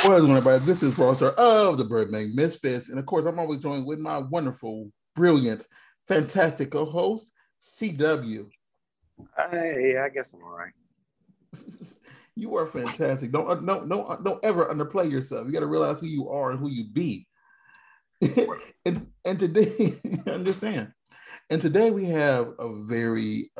Well, everybody, this is Roster of the Birdman Misfits. And of course, I'm always joined with my wonderful, brilliant, fantastic co-host, CW. Hey, I guess I'm all right. You are fantastic. Don't ever underplay yourself. You got to realize who you are and who you be. and today, understand. And today we have a very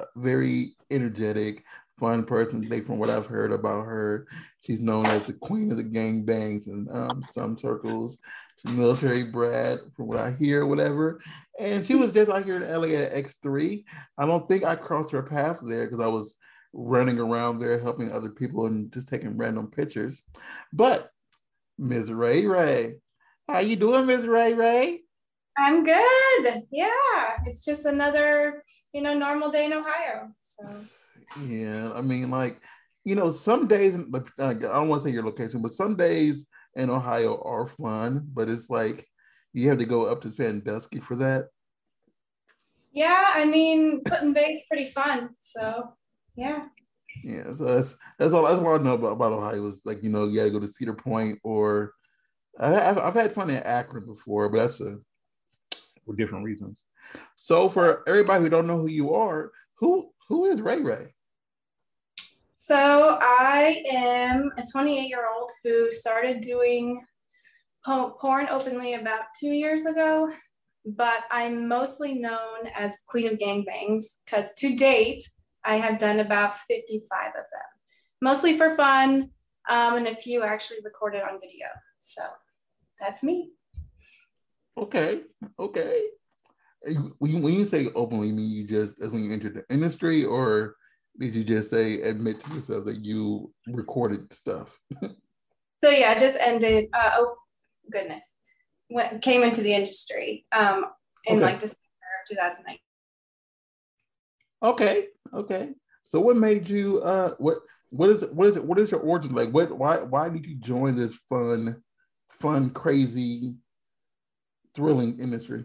energetic, fun person today. From what I've heard about her, she's known as the queen of the gangbangs in some circles. She's a military brat, from what I hear, whatever. And she was just out here in LA at X3. I don't think I crossed her path there because I was running around there helping other people and just taking random pictures. But Ms. Ray Ray, how you doing, Ms. Ray Ray? I'm good. Yeah, it's just another, normal day in Ohio. So yeah, I mean, some days, I don't want to say your location, but some days in Ohio are fun, but it's like you have to go up to Sandusky for that. Yeah, I mean, putting bait's pretty fun. So yeah. Yeah, so that's all. That's what I know about Ohio is you got to go to Cedar Point, or I've had fun in Akron before, but that's for different reasons. So for everybody who don't know who you are, who is Ray Ray? So I am a 28-year-old who started doing porn openly about 2 years ago, but I'm mostly known as Queen of Gangbangs because to date, I have done about 55 of them, mostly for fun, and a few actually recorded on video. So that's me. Okay. When you say openly, mean you just as when you entered the industry, or did you just say admit to yourself that you recorded stuff? So yeah, I just ended. Oh goodness, came into the industry in December of 2009. Okay. So what made you? What is your origin like? Why did you join this fun, crazy, thrilling industry?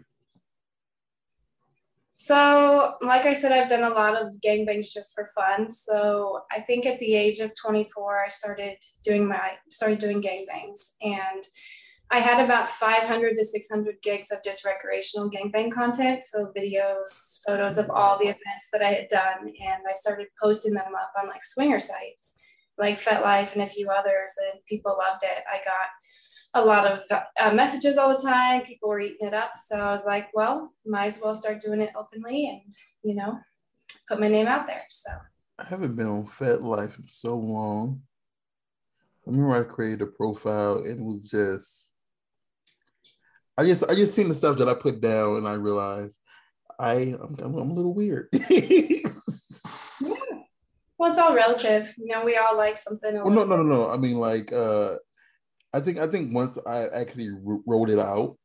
So, like I said, I've done a lot of gangbangs just for fun. So I think at the age of 24, I started doing gangbangs, and I had about 500 to 600 gigs of just recreational gangbang content. So videos, photos of all the events that I had done, and I started posting them up on swinger sites like FetLife and a few others, and people loved it. I got a lot of messages all the time. People were eating it up. So I was like, well, might as well start doing it openly and, put my name out there. So I haven't been on FetLife in so long. I remember I created a profile and it was I just seen the stuff that I put down and I realized I'm a little weird. Yeah. Well, it's all relative. We all like something. Well, no. I mean, I think once I actually wrote it out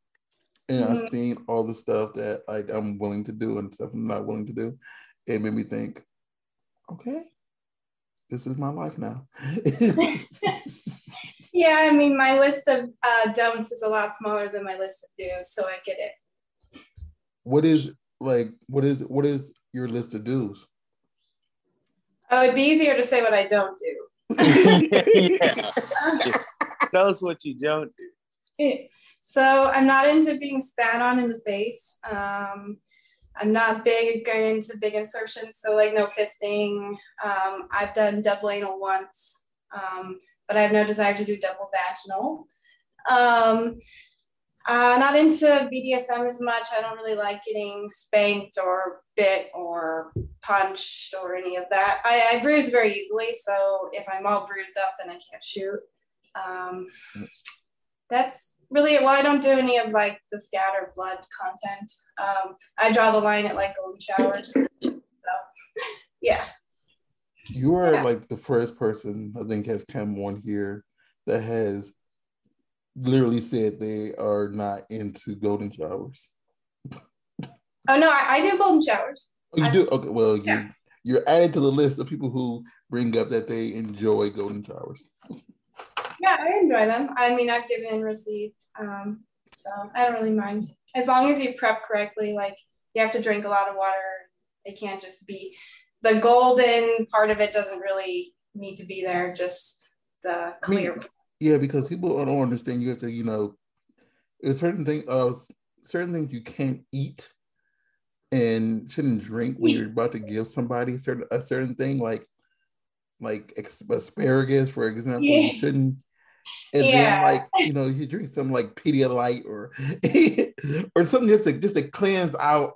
and I seen all the stuff that I'm willing to do and stuff I'm not willing to do, it made me think, okay, this is my life now. Yeah, I mean, my list of don'ts is a lot smaller than my list of do's, so I get it. What is your list of do's? Oh, it'd be easier to say what I don't do. Yeah. Tell us what you don't do. So I'm not into being spat on in the face. I'm not big into big insertions, so no fisting. I've done double anal once, but I have no desire to do double vaginal. Not into BDSM as much. I don't really like getting spanked or bit or punched or any of that. I bruise very easily, so if I'm all bruised up, then I can't shoot. That's really it. Well, I don't do any of the scatter blood content. I draw the line at golden showers. So, yeah. You are the first person I think has come on here that has literally said they are not into golden showers. Oh no, I do golden showers. Oh, you do? Okay, well, you're added to the list of people who bring up that they enjoy golden showers. Yeah, I enjoy them. I mean, I've given and received, so I don't really mind. As long as you prep correctly, you have to drink a lot of water. It can't just be, the golden part of it doesn't really need to be there, just the clear. Yeah, because people don't understand. You have to, there's certain things you can't eat and shouldn't drink when you're about to give somebody a certain thing, like asparagus, for example. You Yeah. shouldn't. And then, Yeah. like, you drink something like Pedialyte or or something just to cleanse out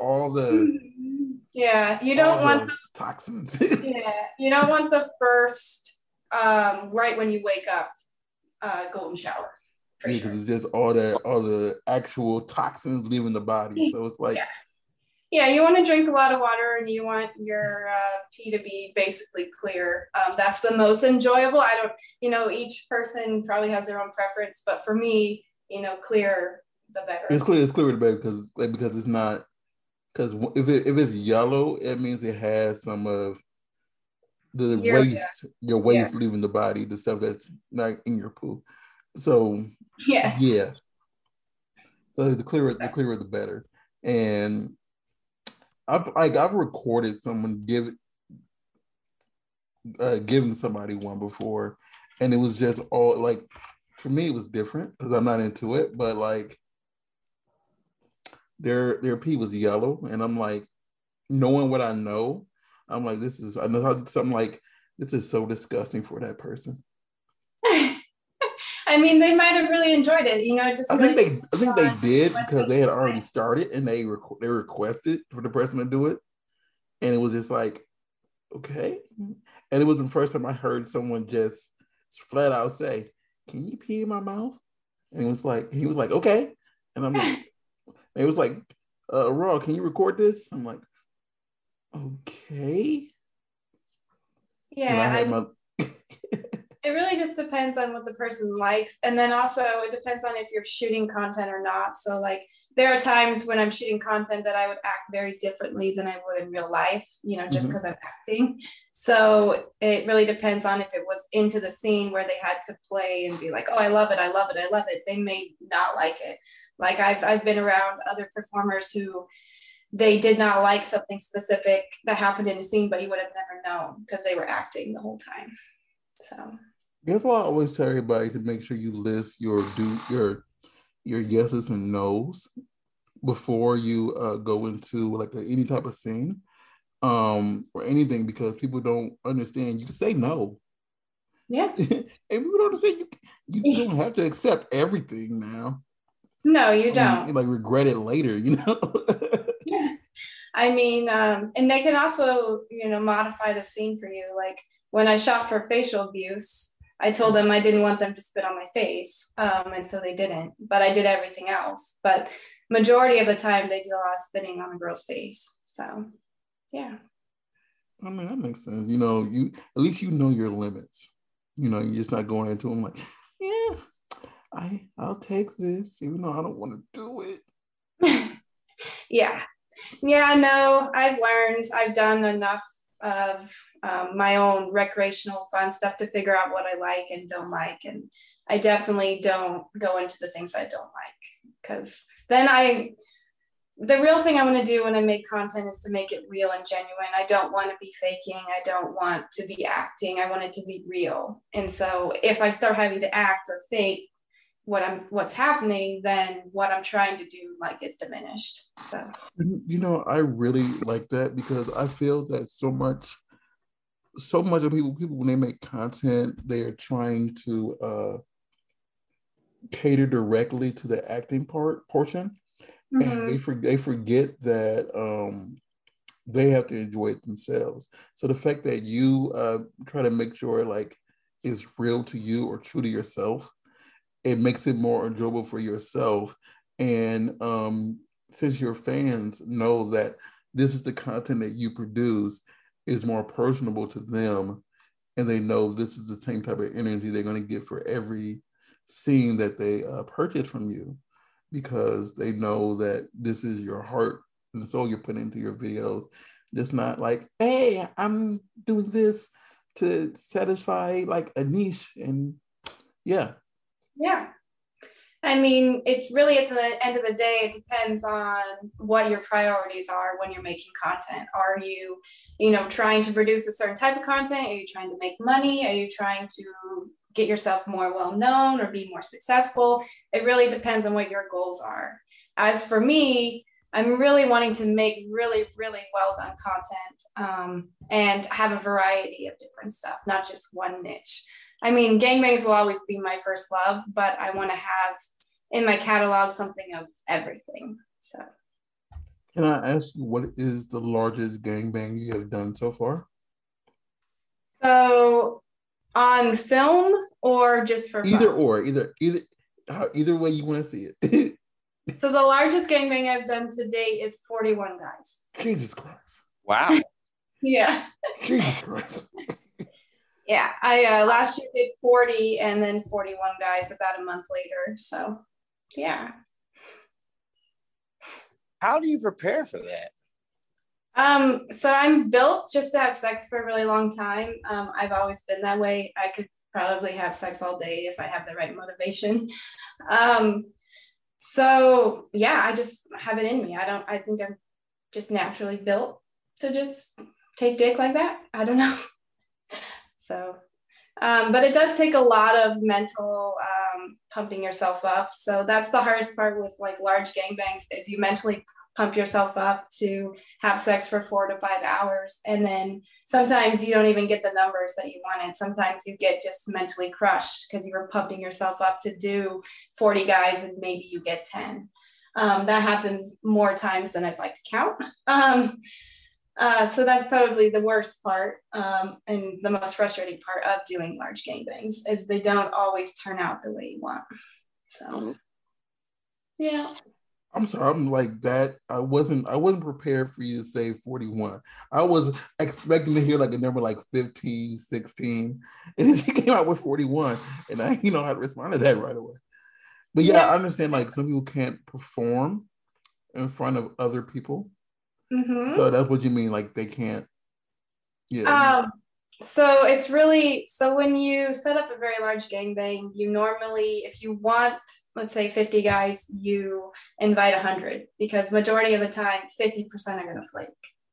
Yeah. You all don't want the toxins. yeah. You don't want the first right when you wake up golden shower for Yeah, because sure. it's just all the actual toxins leaving the body. So it's like, Yeah. Yeah, you want to drink a lot of water and you want your pee to be basically clear. That's the most enjoyable. I don't, each person probably has their own preference, but for me, clear the it's better. clear, it's clear to better because it's not, because if it's yellow, it means it has some of the You're, waste, your yeah, waste leaving the body, the stuff that's not in your poo. So yes. yeah, so the clearer the better. And I've recorded someone giving somebody one before, and it was just all like, for me it was different because I'm not into it, but like their pee was yellow, and I'm like, knowing what I know, I'm like, I know something like, this is so disgusting for that person. I mean, they might have really enjoyed it. It just I think really they did what because they they had already enjoy. started, and they requested for the person to do it, and it was just like, okay. And it was the first time I heard someone just flat out say, "Can you pee in my mouth?" And he was like, okay. And I'm like, it was like, Raw, can you record this? I'm like, okay. And I Yeah, had my it really just depends on what the person likes. And then also it depends on if you're shooting content or not. So like there are times when I'm shooting content that I would act very differently than I would in real life, just Mhm. because I'm acting. So it really depends on if it was into the scene where they had to play and be like, oh, I love it, I love it, I love it. They may not like it. Like I've been around other performers who they did not like something specific that happened in a scene, but you would have never known because they were acting the whole time. So That's why I always tell everybody to make sure you list your yeses and nos before you go into like any type of scene, or anything, because people don't understand. You can say no, yeah. and people don't understand you don't have to accept everything now. No, you And don't. you, like, regret it later. Yeah. I mean, and they can also, modify the scene for you. Like when I shot for facial abuse, I told them I didn't want them to spit on my face. And so they didn't, but I did everything else. But majority of the time they do a lot of spitting on a girl's face. So yeah. I mean, that makes sense. You at least your limits. You're just not going into them like, yeah, I'll take this, even though I don't want to do it. Yeah. Yeah, no, I've learned, I've done enough of my own recreational fun stuff to figure out what I like and don't like. And I definitely don't go into the things I don't like because then the real thing I want to do when I make content is to make it real and genuine. I don't want to be faking. I don't want to be acting. I want it to be real. And so if I start having to act or fake what's happening, then what I'm trying to do like is diminished. So I really like that because I feel that so much of people when they make content, they are trying to cater directly to the acting portion, and mm-hmm. they forget that they have to enjoy it themselves. So the fact that you try to make sure like it's real to you or true to yourself, it makes it more enjoyable for yourself. And since your fans know that this is the content that you produce is more personable to them, and they know this is the same type of energy they're going to get for every scene that they purchase from you, because they know that this is your heart and soul you're putting into your videos. Just not like, hey, I'm doing this to satisfy like a niche. And yeah. Yeah. I mean, it's really at the end of the day, it depends on what your priorities are when you're making content. Are you, trying to produce a certain type of content? Are you trying to make money? Are you trying to get yourself more well known or be more successful. It really depends on what your goals are. As for me, I'm really wanting to make really, really well done content, and have a variety of different stuff, not just one niche. I mean, gangbangs will always be my first love, but I want to have in my catalog something of everything. So, can I ask you what is the largest gangbang you have done so far? so on film or just for Either fun? or, either way you want to see it. So the largest gangbang I've done to date is 41 guys. Jesus Christ. Wow. Yeah. Jesus Christ. Yeah. I last year did 40 and then 41 guys about a month later. So yeah. How do you prepare for that? So I'm built just to have sex for a really long time. I've always been that way. I could probably have sex all day if I have the right motivation. So yeah, I just have it in me. I think I'm just naturally built to just take dick like that. I don't know. So, but it does take a lot of mental pumping yourself up. So that's the hardest part with like large gangbangs is you mentally pump yourself up to have sex for 4 to 5 hours. And then sometimes you don't even get the numbers that you wanted. Sometimes you get just mentally crushed because you were pumping yourself up to do 40 guys and maybe you get 10. That happens more times than I'd like to count. So that's probably the worst part, and the most frustrating part of doing large gangbangs is they don't always turn out the way you want. So, yeah. I'm sorry, I'm like that. I wasn't prepared for you to say 41. I was expecting to hear like a number like 15, 16. And then she came out with 41. And I, had to respond to that right away. But yeah, I understand like some people can't perform in front of other people. Mm-hmm. So that's what you mean, like they can't. Yeah. So it's really, so when you set up a very large gangbang, you normally, if you want, let's say 50 guys, you invite 100 because majority of the time, 50% are going to flake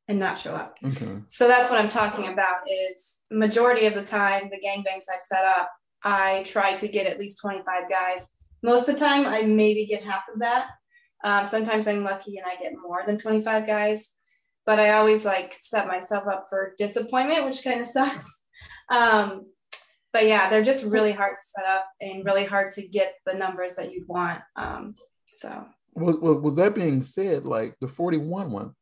and not show up. Okay. So that's what I'm talking about is majority of the time, the gangbangs I've set up, I try to get at least 25 guys. Most of the time, I maybe get half of that. Sometimes I'm lucky and I get more than 25 guys. But I always like set myself up for disappointment, which kind of sucks. But yeah, they're just really hard to set up and really hard to get the numbers that you'd want. So. Well, with that being said, like the 41 one,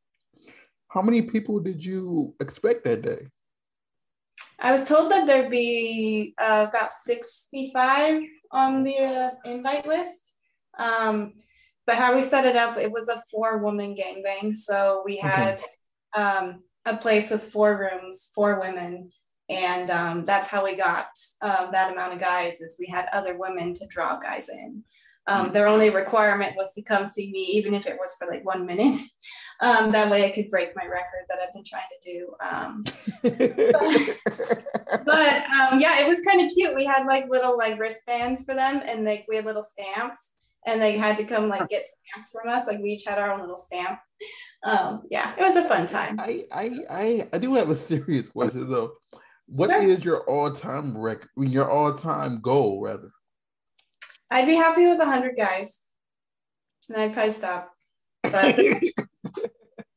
how many people did you expect that day? I was told that there'd be about 65 on the invite list. But how we set it up, it was a 4-woman gangbang. So we had a place with 4 rooms, 4 women. And that's how we got that amount of guys is we had other women to draw guys in. Their only requirement was to come see me, even if it was for like 1 minute. That way I could break my record that I've been trying to do. But yeah, it was kind of cute. We had like little like wristbands for them and like we had little stamps. And they had to come like get stamps from us. Like we each had our own little stamp. Yeah, it was a fun time. I do have a serious question though. What is your all-time record? Your all-time goal, rather? I'd be happy with 100 guys, and I'd probably stop. But the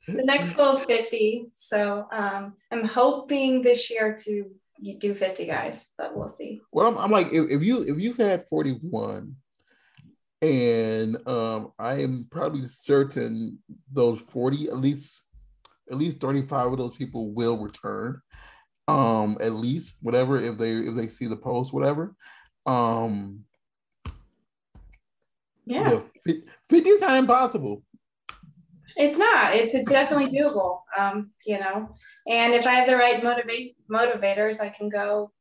next goal is 50. So I'm hoping this year to do 50 guys, but we'll see. Well, I'm like if you've had 41. And I am probably certain those 40, at least 35 of those people will return. At least whatever if they see the post, whatever. Yeah. 50 is not impossible. It's not. It's definitely doable. And if I have the right motivators, I can go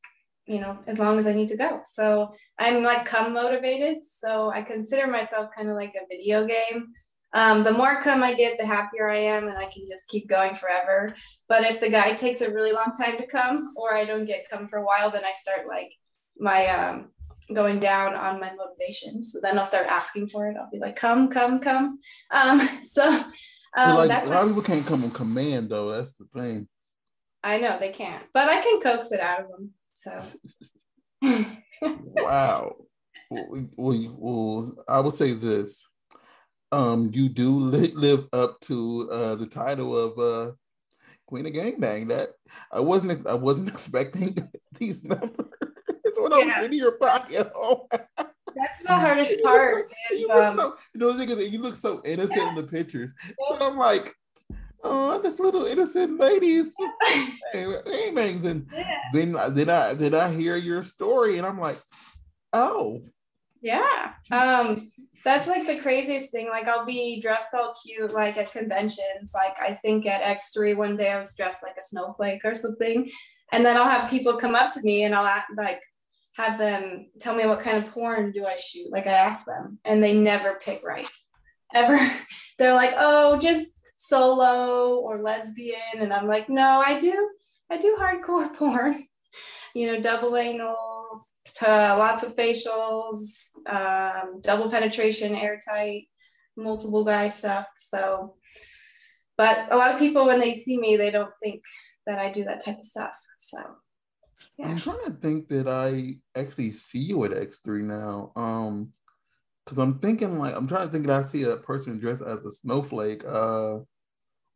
as long as I need to go. So I'm like cum motivated. So I consider myself kind of like a video game. The more cum I get, the happier I am and I can just keep going forever. But if the guy takes a really long time to come or I don't get cum for a while, then I start like my going down on my motivation. So then I'll start asking for it. I'll be like, come. That's a lot of people can't come on command though. That's the thing. I know they can't, but I can coax it out of them. So Wow. Well, I will say this. You do live up to the title of Queen of Gangbang. That I wasn't expecting these numbers when I was Yeah, reading your bio. that's the hardest You look so part is you look so you know the thing is, you look so innocent in the pictures. So I'm like, oh, this little innocent lady is gangbangs. And yeah. then I hear your story and I'm like, oh. Yeah. That's like the craziest thing. Like I'll be dressed all cute, like at conventions. Like I think at X3 one day I was dressed like a snowflake or something. And then I'll have people come up to me and like have them tell me what kind of porn do I shoot. Like I ask them and they never pick right. Ever. They're like, oh, just solo or lesbian. And I'm like, no, I do hardcore porn. Double anals, lots of facials, double penetration, airtight, multiple guy stuff. So, but a lot of people, when they see me, they don't think that I do that type of stuff. So, yeah. I'm trying to think that I actually see you at X3 now. Because I'm trying to think that I see a person dressed as a snowflake while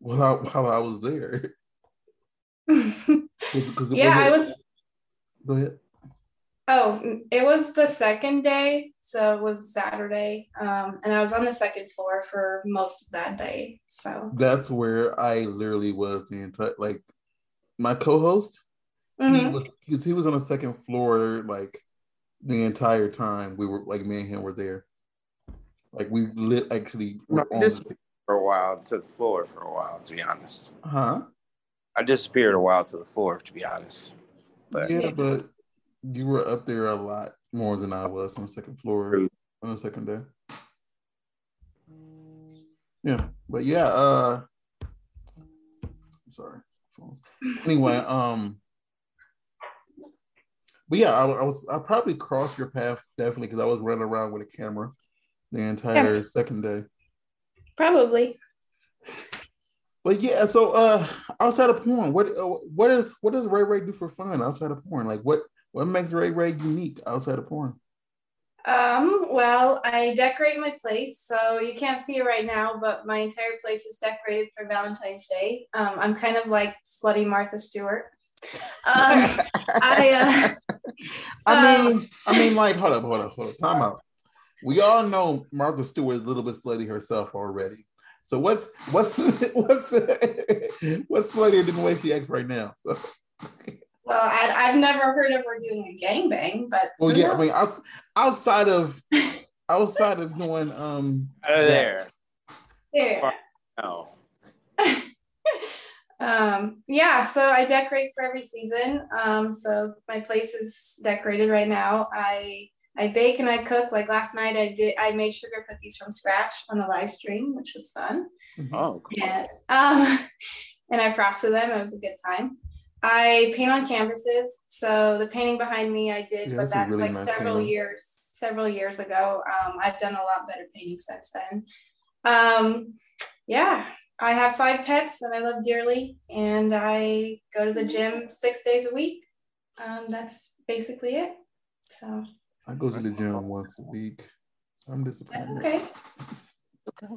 I was there. Because it Yeah, was I it. was. Go ahead. Oh, it was the second day, so it was Saturday, and I was on the second floor for most of that day. So, That's where I literally was the entire like my co-host. mhm. He was on the second floor like the entire time we were like me and him were there. Like we lit actually No, were I on. disappeared for a while to the floor for a while, to be honest. Huh? I disappeared a while to the floor, to be honest. But Yeah, Yeah. but you were up there a lot more than I was on the second floor on the second day. Yeah, but yeah, I'm sorry. Anyway, but yeah, I probably crossed your path definitely because I was running around with a camera the Yeah, entire second day. probably. But yeah, so outside of porn, what does Ray Ray do for fun outside of porn? Like what makes Ray Ray unique outside of porn? Well, I decorate my place, so you can't see it right now, but my entire place is decorated for Valentine's Day. I'm kind of like slutty Martha Stewart. Um, I I mean, like, hold up, time out. We all know Martha Stewart is a little bit slutty herself already. So what's what's sluttier than the way she acts right now? So, well, I've never heard of her doing a gangbang, but well, who yeah, I knows? mean, outside of outside of doing out of that. there. Yeah. No. Yeah, so I decorate for every season. So my place is decorated right now. I bake and I cook. Like last night I made sugar cookies from scratch on a live stream, which was fun. Mhm. Oh, cool. And I frosted them. It was a good time. I paint on canvases. So the painting behind me I did, Yeah, but that's a that's really like nice painting. several years ago. I've done a lot better painting since then. Um, yeah, I have 5 pets that I love dearly, and I go to the gym 6 days a week. That's basically it. So I go to the gym once a week. I'm that's disappointed. okay.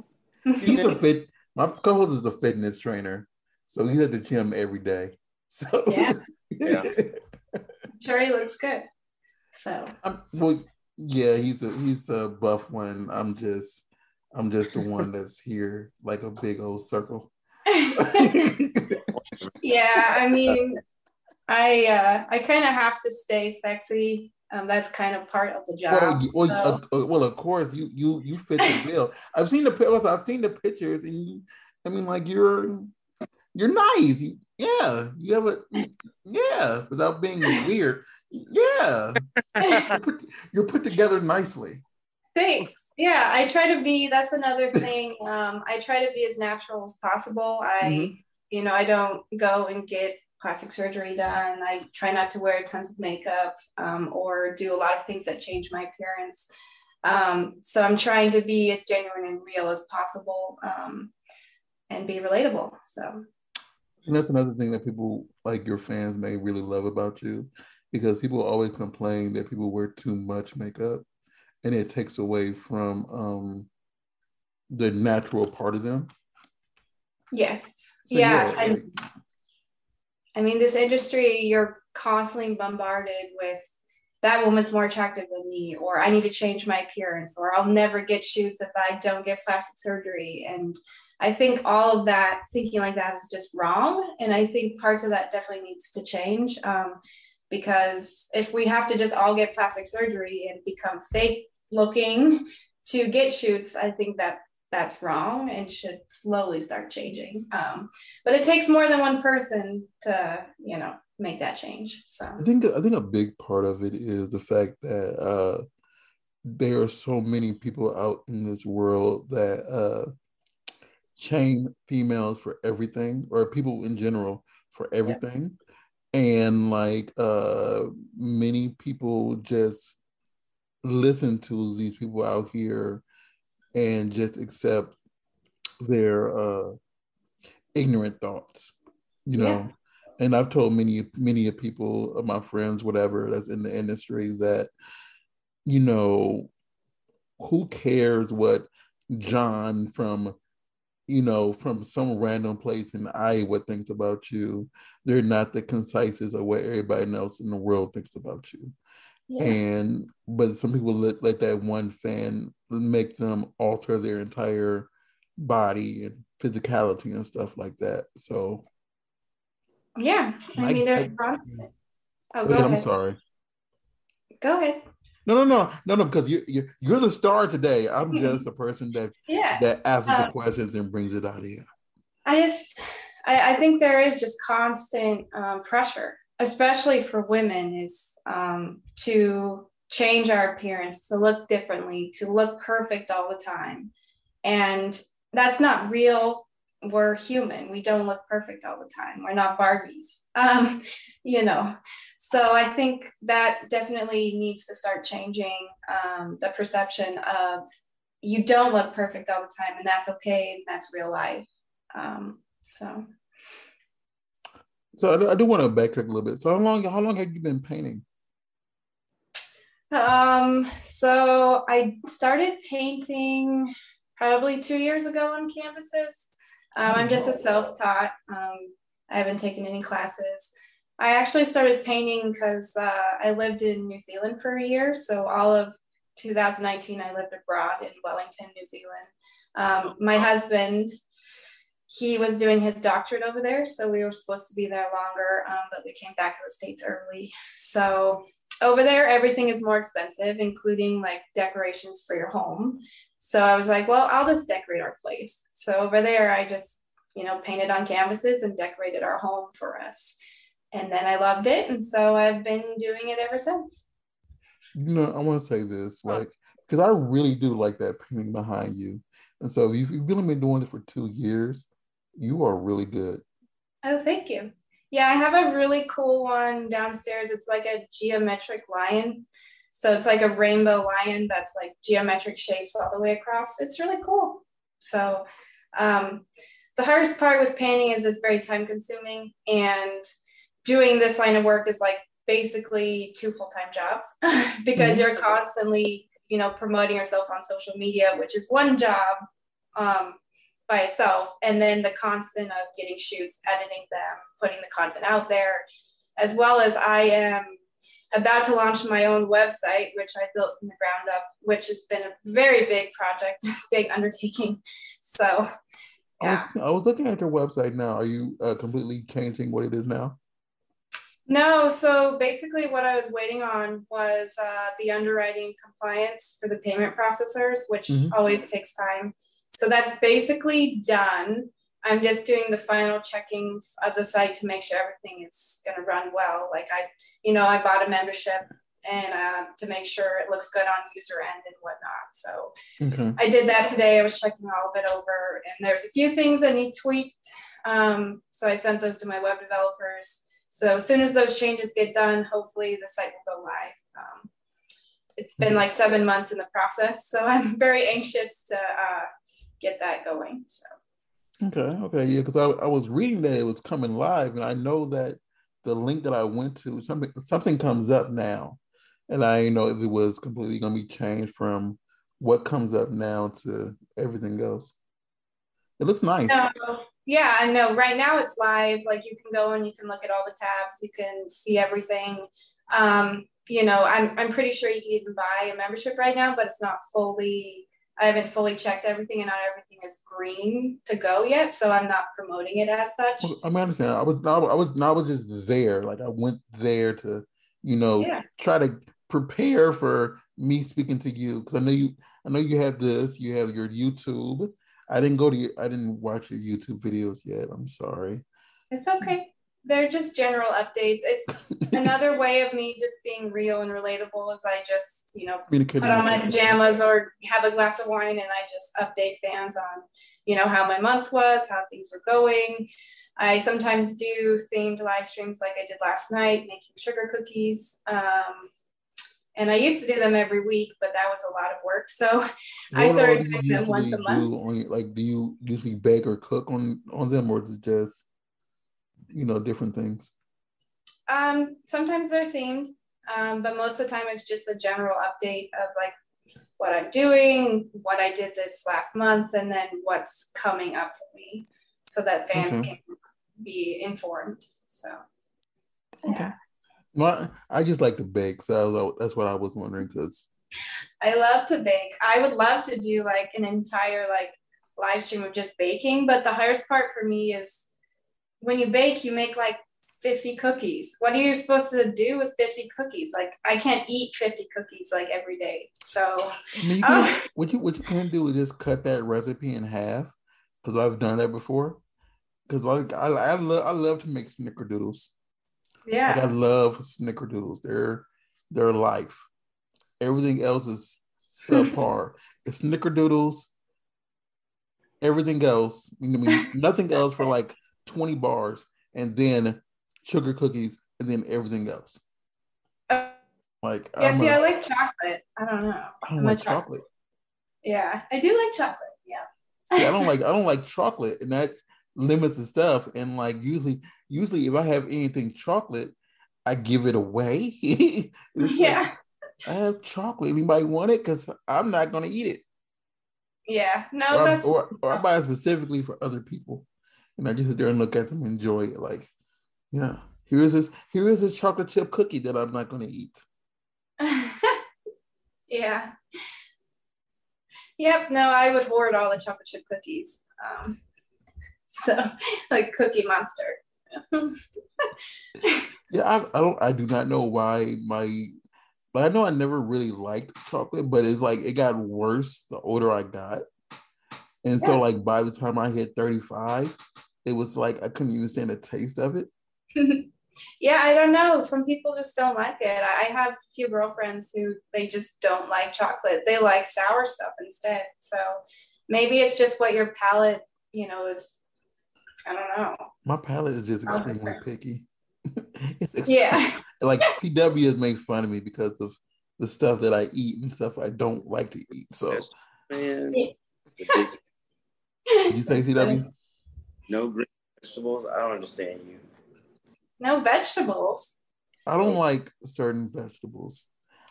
He's a fit. My co-host is a fitness trainer, so he's at the gym every day. So Yeah, Yeah. I'm sure he looks good. So well, yeah, he's a buff one. I'm just the one that's here like a big old circle. yeah, I mean, I kind of have to stay sexy. That's kind of part of the job. So Well, of course you fit the bill. I've seen the pictures, and I mean, like you're nice. You have without being weird. Yeah, you're put together nicely. thanks. Yeah, I try to be, that's another thing. I try to be as natural as possible. Mhm. I don't go and get plastic surgery done. I try not to wear tons of makeup or do a lot of things that change my appearance. So I'm trying to be as genuine and real as possible and be relatable. So, And that's another thing that people like your fans may really love about you because people always complain that people wear too much makeup and it takes away from the natural part of them. Yes. So Yeah. yeah, like, I mean, this industry, you're constantly bombarded with that woman's more attractive than me, or I need to change my appearance, or I'll never get shoots if I don't get plastic surgery. And I think all of that, thinking like that, is just wrong. And I think parts of that definitely needs to change, because if we have to just all get plastic surgery and become fake looking to get shoots, I think that that's wrong and should slowly start changing. But it takes more than one person to, make that change. So I think a big part of it is the fact that there are so many people out in this world that shame females for everything, or people in general for yeah. everything. And like many people just listen to these people out here and just accept their ignorant thoughts, you Yeah. know. And I've told many of people, of my friends, whatever, that's in the industry, that, you know, who cares what John from, from some random place in Iowa thinks about you? They're not the concises of what everybody else in the world thinks about you. Yeah. And but some people let that one fan make them alter their entire body and physicality and stuff like that. So Yeah. I mean, there's I constant. Oh, go go ahead. I'm ahead. sorry. Go ahead. No, because you're the star today. I'm just a person Yeah. that asks the Um, questions and brings it out of here. I just, I think there is just constant pressure, especially for women, is to change our appearance, to look differently, to look perfect all the time. And that's not real. We're human. We don't look perfect all the time. We're not Barbies. You know. So I think that definitely needs to start changing the perception of you don't look perfect all the time, and that's okay. And that's real life. So So I do want to backtrack a little bit. So how long have you been painting? so I started painting probably 2 years ago on canvases. I'm just a self-taught. I haven't taken any classes. I actually started painting because I lived in New Zealand for a year. So all of 2019, I lived abroad in Wellington, New Zealand. My husband, he was doing his doctorate over there, so we were supposed to be there longer, but we came back to the States early. So over there, everything is more expensive, including like decorations for your home. So I was like, well, I'll just decorate our place. So over there, I just, painted on canvases and decorated our home for us. And then I loved it. And so I've been doing it ever since. I want to say this, like, because I really do like that painting behind you. And so if you've really been doing it for 2 years, you are really good. Oh, thank you. Yeah, I have a really cool one downstairs. It's like a geometric lion. So it's like a rainbow lion that's like geometric shapes all the way across. It's really cool. So the hardest part with painting is it's very time consuming, and doing this line of work is like basically two full-time jobs because Mhm. you're constantly, promoting yourself on social media, which is one job by itself. And then the constant of getting shoots, editing them, putting the content out there, as well as I am about to launch my own website, which I built from the ground up, which has been a very big project, big undertaking. So, yeah. I was looking at your website now. Are you completely changing what it is now? No, so basically what I was waiting on was the underwriting compliance for the payment processors, which Mm-hmm. always takes time. So that's basically done. I'm just doing the final checkings of the site to make sure everything is going to run well. Like I bought a membership and to make sure it looks good on user end and whatnot. So Okay. I did that today. I was checking all of it over, and there's a few things that need tweaked. So I sent those to my web developers. So as soon as those changes get done, hopefully the site will go live. It's been like 7 months in the process, so I'm very anxious to get that going. So Okay. Yeah. Because I was reading that it was coming live, and I know that the link that I went to, something comes up now, and I didn't know if it was completely going to be changed from what comes up now to everything else. It looks nice. No, yeah, I know. Right now it's live. Like you can go and you can look at all the tabs. You can see everything. I'm pretty sure you can even buy a membership right now, but it's not fully. I haven't fully checked everything, and not everything is green to go yet. So I'm not promoting it as such. Well, I mean, I understand. I was just there. Like I went there to, Yeah. try to prepare for me speaking to you because I know you have this. You have your YouTube. I didn't watch your YouTube videos yet. I'm sorry. It's okay. They're just general updates. It's another way of me just being real and relatable as I just, put Communicating on with my people. pajamas or have a glass of wine and I just update fans on, how my month was, how things were going. I sometimes do themed live streams like I did last night, making sugar cookies. And I used to do them every week, but that was a lot of work. So I What all started do you doing them once usually a month. do on like? Do you usually bake or cook on them, or is it just different things? Sometimes they're themed, but most of the time it's just a general update of like what I'm doing, what I did this last month, and then what's coming up for me so that fans Okay. can be informed. So, Okay. yeah. Well, I just like to bake, so that's what I was wondering because I love to bake. I would love to do like an entire like live stream of just baking, but the hardest part for me is when you bake, you make like 50 cookies. What are you supposed to do with 50 cookies? Like I can't eat 50 cookies like every day. So, I mean, you can what you can do is just cut that recipe in half because I've done that before. Because like I love to make snickerdoodles. Like I yeah. love snickerdoodles. They're life. Everything else is subpar. It's snickerdoodles. Everything else, nothing else for like 20 bars, and then sugar cookies, and then everything else. Like Yeah, see, I like chocolate. I don't know. I don't I'm a like chocolate. chocolate. Yeah, I do like chocolate. See, I Yeah. don't like chocolate, and that's limits the stuff. And like usually if I have anything chocolate, I give it away. It's like Yeah. I have chocolate. Anybody want it? Because I'm not gonna eat it. Yeah. Or No, I, that's or I buy it specifically for other people. And I just sit there and look at them and enjoy it. Like, yeah, here is this chocolate chip cookie that I'm not gonna eat. yeah. Yep. No, I would hoard all the chocolate chip cookies. So like Cookie Monster. Yeah, I do not know why but I know I never really liked chocolate, but it's like it got worse the older I got. And so Yeah. like by the time I hit 35, it was like I couldn't even stand the taste of it. Yeah, I don't know. Some people just don't like it. I have a few girlfriends who they just don't like chocolate. They like sour stuff instead. So maybe it's just what your palate, is. I don't know. My palate is just Oh, extremely picky. It's yeah. like CW has made fun of me because of the stuff that I eat and stuff I don't like to eat. So Man, Yeah. did you say That's funny. CW? no green vegetables. I don't understand you. No vegetables. I don't No, like certain vegetables.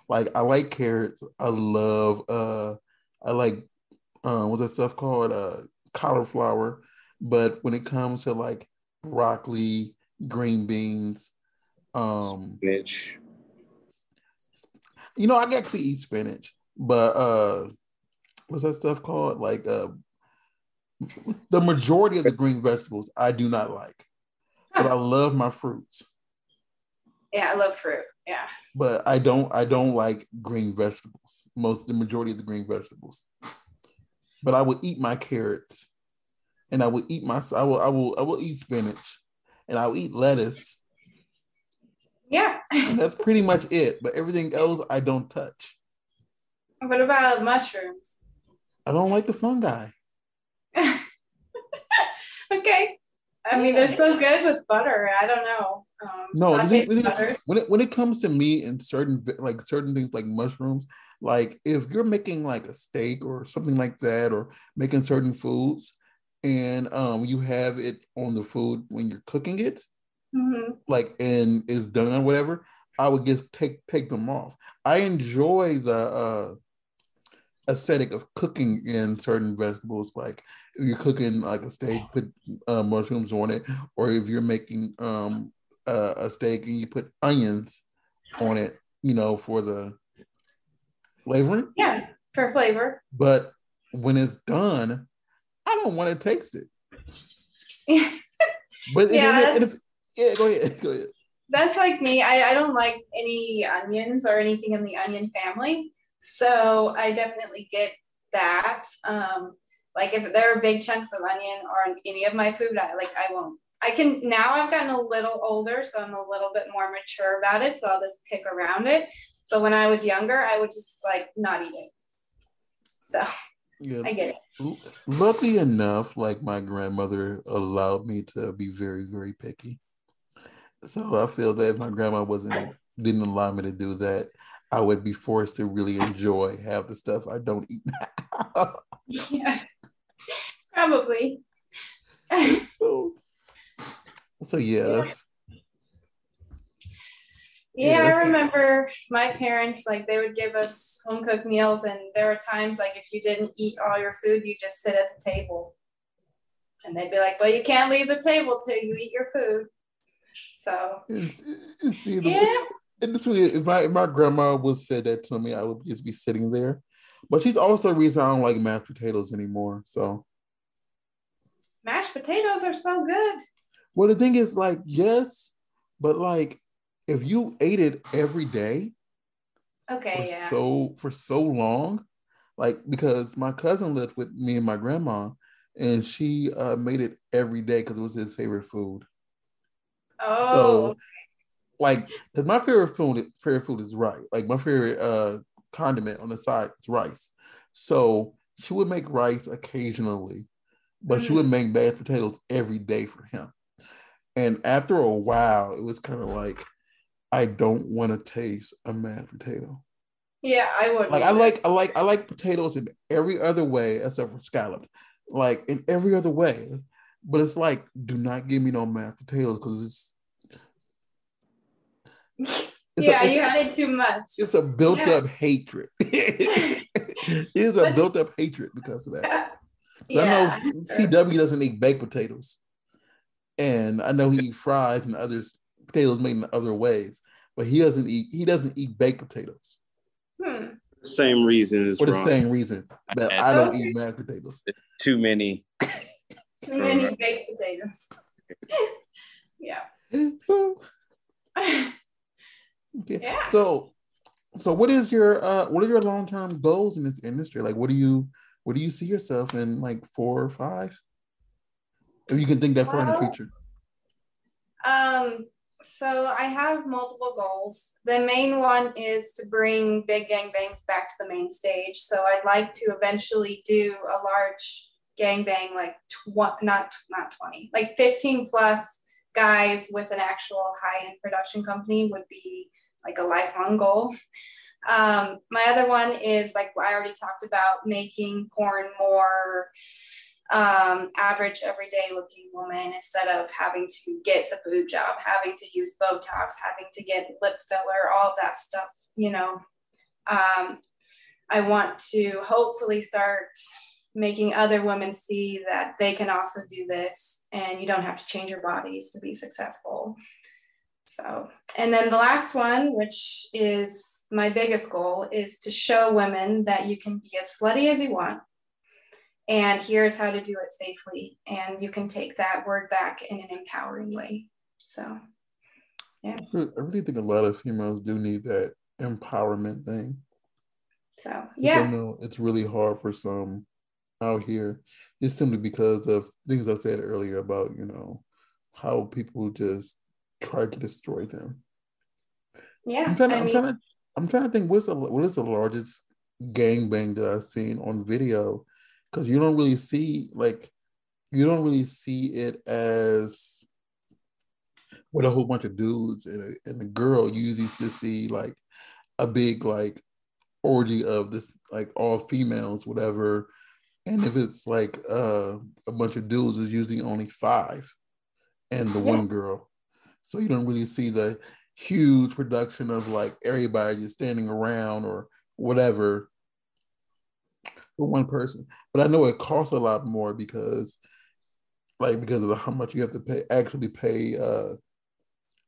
Like I like carrots. I like what's that stuff called? Cauliflower. But when it comes to like broccoli, green beans, um, spinach. I can actually eat spinach, but what's that stuff called? Like the majority of the green vegetables I do not like, but Huh. I love my fruits. Yeah, I love fruit. Yeah. But I don't like green vegetables. The majority of the green vegetables. But I will eat my carrots, and I will eat spinach, and I'll eat lettuce, Yeah. and that's pretty much it. But everything else I don't touch. What about mushrooms? I don't like the fungi. Okay. I mean, they're Yeah. so good with butter. I don't know. No, Sauteed the thing is, butter. when it comes to meat and certain things like mushrooms, like if you're making like a steak or something like that, or making certain foods, and you have it on the food when you're cooking it, like, and it's done or whatever, I would just take them off. I enjoy the aesthetic of cooking in certain vegetables. Like if you're cooking like a steak, put mushrooms on it, or if you're making a steak and you put onions on it, for the flavoring. Yeah, for flavor. But when it's done, I don't want to taste it. But yeah, go ahead. Go ahead. That's like me. I don't like any onions or anything in the onion family. So I definitely get that. Like if there are big chunks of onion or any of my food, I won't. Now I've gotten a little older, so I'm a little bit more mature about it. So I'll just pick around it. But when I was younger, I would just like not eat it. So yeah, I get it. Luckily enough, like my grandmother allowed me to be very, very picky. So I feel that if my grandma didn't allow me to do that, I would be forced to really enjoy half the stuff I don't eat now. Yeah, probably. So yeah, that's. Yeah, I remember my parents, like they would give us home cooked meals, and there were times like if you didn't eat all your food, you just sit at the table. And they'd be like, well, you can't leave the table till you eat your food. So yeah. If my grandma would say that to me, I would just be sitting there. But she's also the reason I don't like mashed potatoes anymore. So mashed potatoes are so good. Well, the thing is, like, yes, but like if you ate it every day, for so long, like because my cousin lived with me and my grandma, and she made it every day because it was his favorite food. Oh, so like, because my favorite food is rice. Like my favorite condiment on the side is rice. So she would make rice occasionally, but she would make mashed potatoes every day for him. And after a while, it was kind of like, I don't want to taste a mashed potato. Yeah, I would. Like I like potatoes in every other way except for scalloped. Like in every other way, but it's like, do not give me no mashed potatoes because you had it too much. It's a built-up hatred. It's a built-up hatred because of that. Yeah. I know CW doesn't eat baked potatoes, and I know he eats fries and potatoes made in other ways, but he doesn't eat baked potatoes. Same reason as for the same reason that I don't eat mashed potatoes. Too many baked potatoes. Yeah. So okay. Yeah. So what is your long-term goals in this industry? Like what do you see yourself in, like 4 or 5? If you can think that far in the future. So I have multiple goals. The main one is to bring big gangbangs back to the main stage. So I'd like to eventually do a large gangbang, like not 20, like 15 plus guys with an actual high-end production company would be like a lifelong goal. My other one is, like I already talked about, making porn more average, everyday looking woman, instead of having to get the boob job, having to use Botox, having to get lip filler, all of that stuff, I want to hopefully start making other women see that they can also do this and you don't have to change your bodies to be successful. So, and then the last one, which is my biggest goal, is to show women that you can be as slutty as you want. And here's how to do it safely. And you can take that word back in an empowering way. So, yeah. I really think a lot of females do need that empowerment thing. So, yeah. I know it's really hard for some out here, just simply because of things I said earlier about, how people just try to destroy them. Yeah. I'm trying to think what is the largest gangbang that I've seen on video, because you don't really see it as with a whole bunch of dudes and a girl. You usually just see like a big like orgy of this, like all females, whatever. And if it's like a bunch of dudes, it's usually only 5 and the one girl. So you don't really see the huge production of like everybody just standing around or whatever for one person. But I know it costs a lot more because of how much you have to pay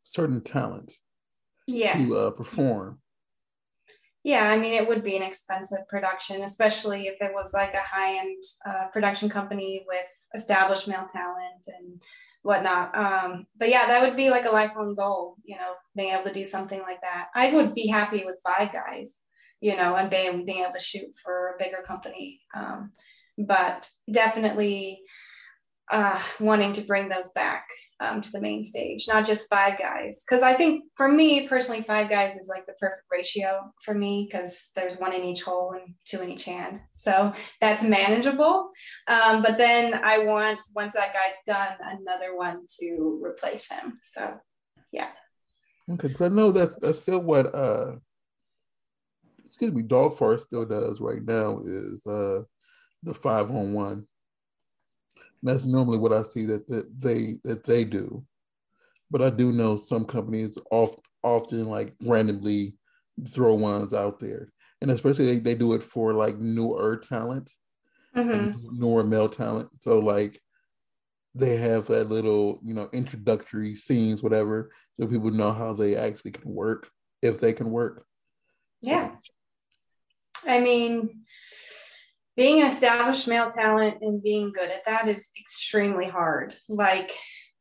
certain talent to Yes. perform. Yeah, I mean, it would be an expensive production, especially if it was like a high-end production company with established male talent and whatnot. But yeah, that would be like a lifelong goal, being able to do something like that. I would be happy with five guys, and being able to shoot for a bigger company. But definitely wanting to bring those back to the main stage, not just five guys. Because I think for me personally, five guys is like the perfect ratio for me because there's one in each hole and two in each hand. So that's manageable. But then I want, once that guy's done, another one to replace him. So yeah. Okay, because I know that's still what Dog Force still does right now is the 5-on-1. That's normally what I see that they do. But I do know some companies often like randomly throw ones out there, and especially they do it for like newer talent and newer male talent. So like they have that little introductory scenes, whatever, so people know how they actually can work if they can work. Yeah. I mean, being an established male talent and being good at that is extremely hard. Like,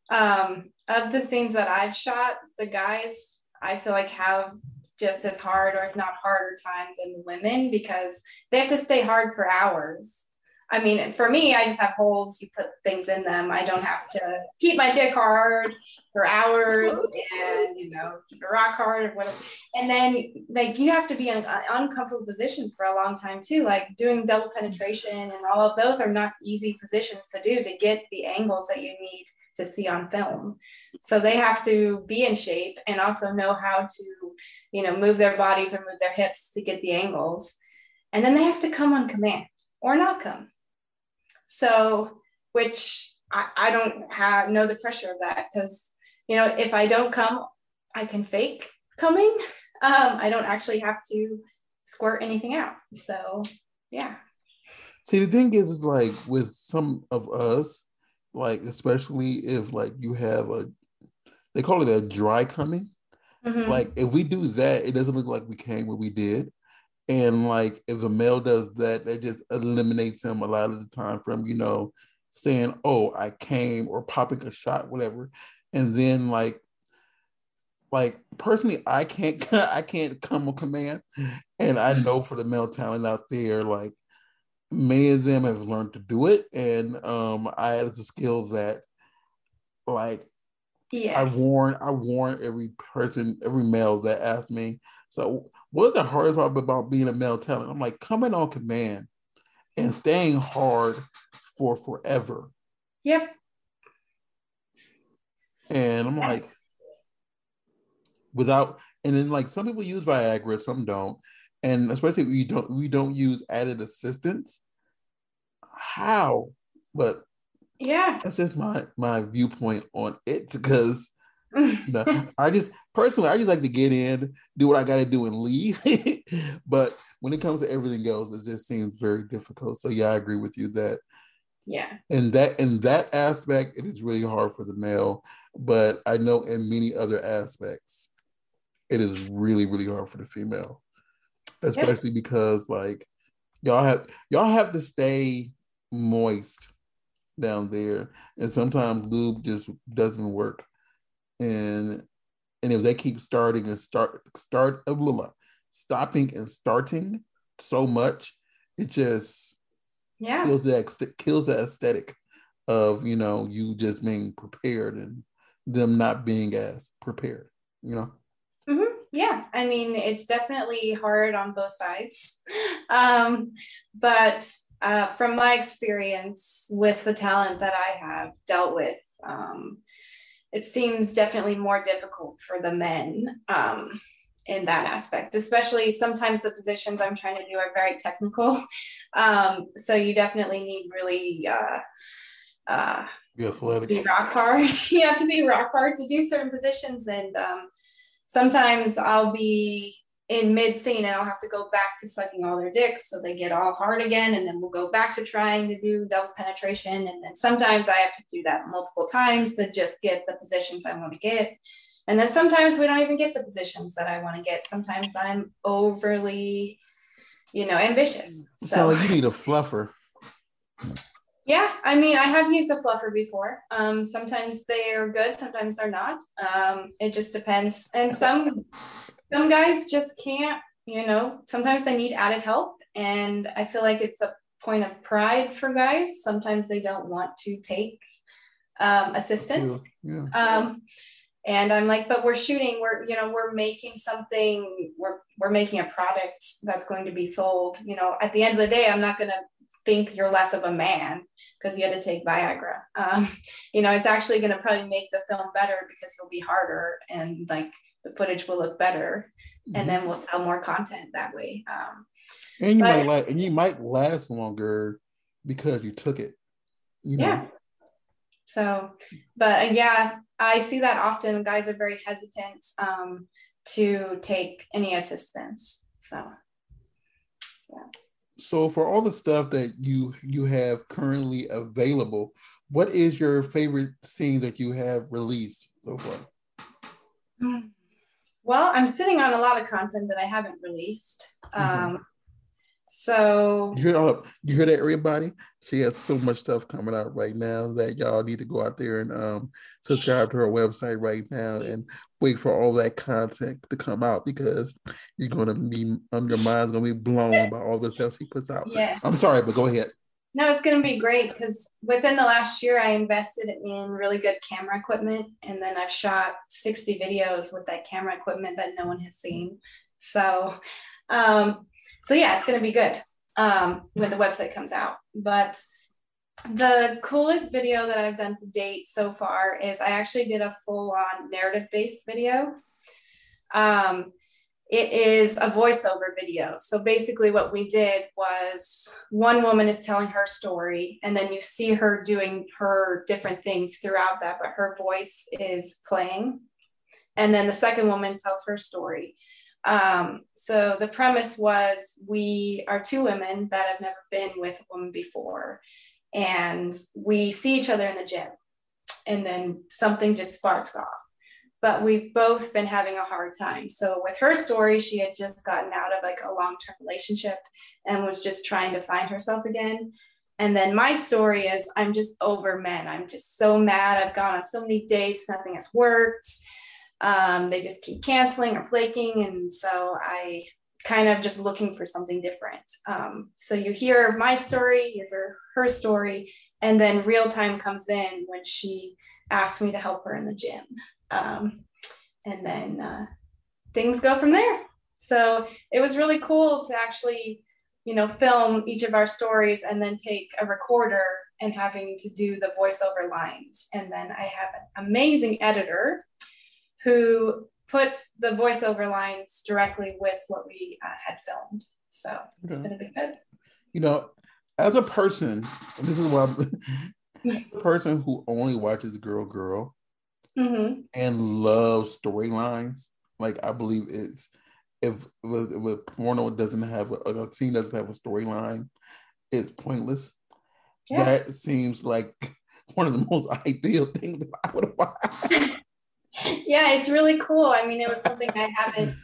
of the scenes that I've shot, the guys I feel like have just as hard, or if not harder, times than the women because they have to stay hard for hours. I mean, for me, I just have holes. You put things in them. I don't have to keep my dick hard for hours and, keep it rock hard or whatever. And then, like, you have to be in uncomfortable positions for a long time, too. Like, doing double penetration and all of those are not easy positions to do to get the angles that you need to see on film. So they have to be in shape and also know how to, move their bodies or move their hips to get the angles. And then they have to come on command or not come. So, which I don't know the pressure of that because, if I don't come, I can fake coming. I don't actually have to squirt anything out. So, yeah. See, the thing is like with some of us, like especially if like you have they call it a dry coming. Like if we do that, it doesn't look like we came what we did. And like if a male does that, that just eliminates him a lot of the time from, saying, oh, I came or popping a shot, whatever. And then like personally, I can't I can't come on command. And I know for the male talent out there, like many of them have learned to do it. And I it's a skill that like yes. I warn every male that asks me, so what's the hardest part about being a male talent? I'm like, coming on command and staying hard for forever. Yep. And I'm like, and then like some people use Viagra, some don't. And especially if we don't use added assistance. How? But yeah, that's just my viewpoint on it because I just like to get in, do what I got to do, and leave. But when it comes to everything else, it just seems very difficult. So yeah, I agree with you that. Yeah. In that aspect, it is really hard for the male. But I know in many other aspects, it is really really hard for the female, especially because like y'all have to stay moist down there, and sometimes lube just doesn't work. And if they keep stopping and starting so much, it just kills the aesthetic of you just being prepared and them not being as prepared. Yeah, I mean, it's definitely hard on both sides. But from my experience with the talent that I have dealt with, it seems definitely more difficult for the men in that aspect, especially sometimes the positions I'm trying to do are very technical. So you definitely need really Be athletic. Be rock hard. You have to be rock hard to do certain positions. And sometimes I'll be in mid scene and I'll have to go back to sucking all their dicks so they get all hard again. And then we'll go back to trying to do double penetration. And then sometimes I have to do that multiple times to just get the positions I want to get. And then sometimes we don't even get the positions that I want to get. Sometimes I'm overly, ambitious. So like you need a fluffer. Yeah, I mean, I have used a fluffer before. Sometimes they're good, sometimes they're not. It just depends. And some guys just can't, sometimes they need added help. And I feel like it's a point of pride for guys. Sometimes they don't want to take assistance. Yeah. And I'm like, but we're making something, we're making a product that's going to be sold. At the end of the day, I'm not going to think you're less of a man because you had to take Viagra. It's actually going to probably make the film better because you'll be harder and like the footage will look better, and then we'll sell more content that way. And you might last longer because you took it. Yeah. So, but yeah, I see that often. Guys are very hesitant to take any assistance. So, yeah. So for all the stuff that you have currently available, what is your favorite scene that you have released so far? Well, I'm sitting on a lot of content that I haven't released. So you hear that, everybody? She has so much stuff coming out right now that y'all need to go out there and subscribe to her website right now and wait for all that content to come out, because you're gonna be your mind's gonna be blown by all the stuff she puts out. Yeah. I'm sorry, but go ahead. No, it's going to be great because within the last year, I invested in really good camera equipment, and then I've shot 60 videos with that camera equipment that no one has seen. So yeah, it's going to be good when the website comes out. But the coolest video that I've done to date so far is I actually did a full-on narrative-based video. It is a voiceover video. So basically what we did was one woman is telling her story, and then you see her doing her different things throughout that, but her voice is playing. And then the second woman tells her story. So the premise was we are two women that have never been with a woman before, and we see each other in the gym, and then something just sparks off. But we've both been having a hard time. So with her story, she had just gotten out of like a long-term relationship and was just trying to find herself again. And then my story is I'm just over men. I'm just so mad. I've gone on so many dates, nothing has worked. They just keep canceling or flaking. And so I kind of just looking for something different. So you hear my story, you hear her story, and then real time comes in when she asked me to help her in the gym. And then things go from there. So it was really cool to actually, film each of our stories and then take a recorder and having to do the voiceover lines. And then I have an amazing editor who put the voiceover lines directly with what we had filmed. So it's going to be good. As a person, and this is why a person who only watches Girl, and loves storylines. Like I believe it's if porno doesn't have a scene doesn't have a storyline, it's pointless. Yeah. That seems like one of the most ideal things that I would watch. Yeah, it's really cool. I mean, it was something I haven't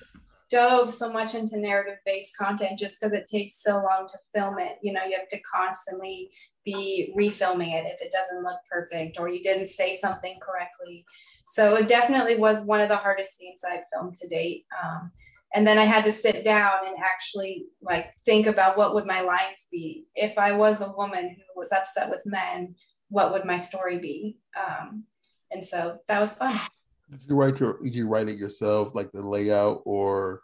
dove so much into narrative-based content just because it takes so long to film it. You have to constantly be refilming it if it doesn't look perfect or you didn't say something correctly. So it definitely was one of the hardest scenes I've filmed to date. And then I had to sit down and actually think about what would my lines be. If I was a woman who was upset with men, what would my story be? And so that was fun. Did you write it yourself, like the layout, or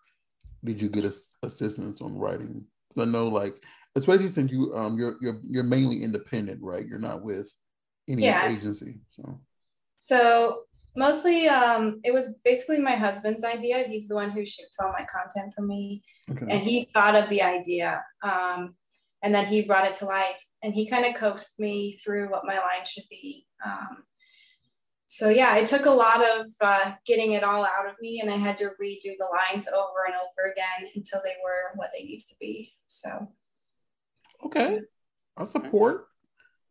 did you get assistance on writing? Because I know, especially since you're mainly independent, right? You're not with any agency. So mostly, it was basically my husband's idea. He's the one who shoots all my content for me, and he thought of the idea, and then he brought it to life. and he kind of coaxed me through what my line should be. So yeah, it took a lot of getting it all out of me, and I had to redo the lines over and over again until they were what they need to be. So Okay, I support.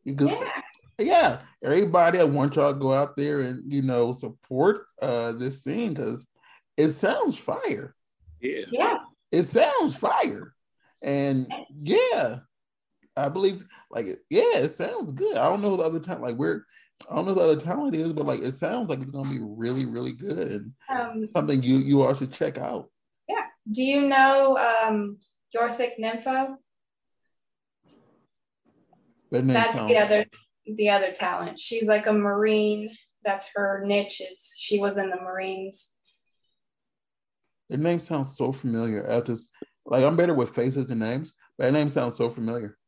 yeah. Yeah, everybody, I want y'all to go out there and support this scene because it sounds fire. Yeah. It sounds fire, and yeah, I believe it sounds good. I don't know the other time I don't know the other talent is, but it sounds like it's gonna be really, really good and something you all should check out. Yeah. Do you know Your Thick Nympho? That's the other talent. She's like a Marine. That's her niche. She was in the Marines. The name sounds so familiar. I'm better with faces than names, but that name sounds so familiar.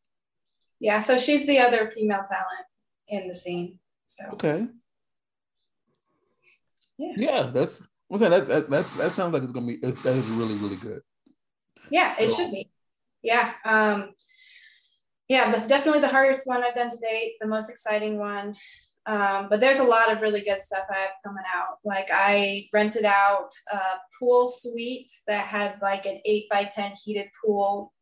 Yeah, so she's the other female talent in the scene. So okay. Yeah, that's I'm saying that sounds like it's gonna be that is really, really good. Yeah, it should be. Yeah. Definitely the hardest one I've done to date, the most exciting one. But there's a lot of really good stuff I have coming out. Like I rented out a pool suite that had like an 8x10 heated pool.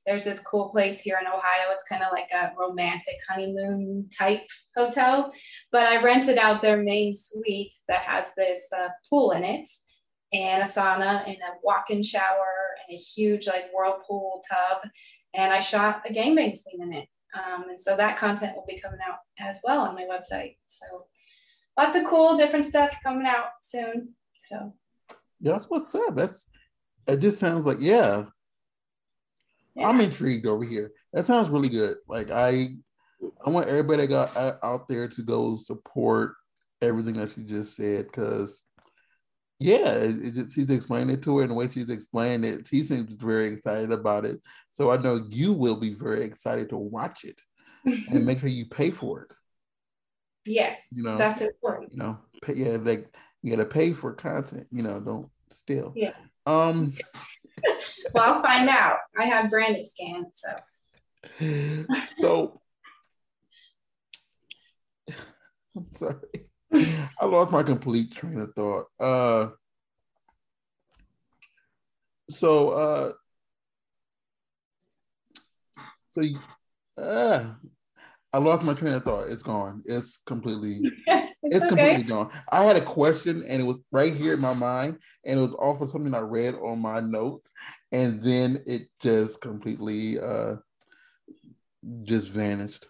There's this cool place here in Ohio. It's kind of like a romantic honeymoon type hotel. But I rented out their main suite that has this pool in it, and a sauna and a walk-in shower and a huge like whirlpool tub. And I shot a gangbang scene in it. And so that content will be coming out as well on my website. So lots of cool different stuff coming out soon. So yeah, that's what's up. It just sounds like yeah. I'm intrigued over here. That sounds really good. Like I want everybody that got out there to go support everything that you just said because yeah, she's explaining it to her, and the way she's explaining it, she seems very excited about it. So I know you will be very excited to watch it and make sure you pay for it. Yes, that's important. You gotta pay for content. Don't steal. Yeah. Well, I'll find out. I have branded scans, so. So I'm sorry. I lost my complete train of thought. I lost my train of thought. It's gone. It's completely it's completely gone. I had a question and it was right here in my mind, and it was off of something I read on my notes, and then it just completely just vanished.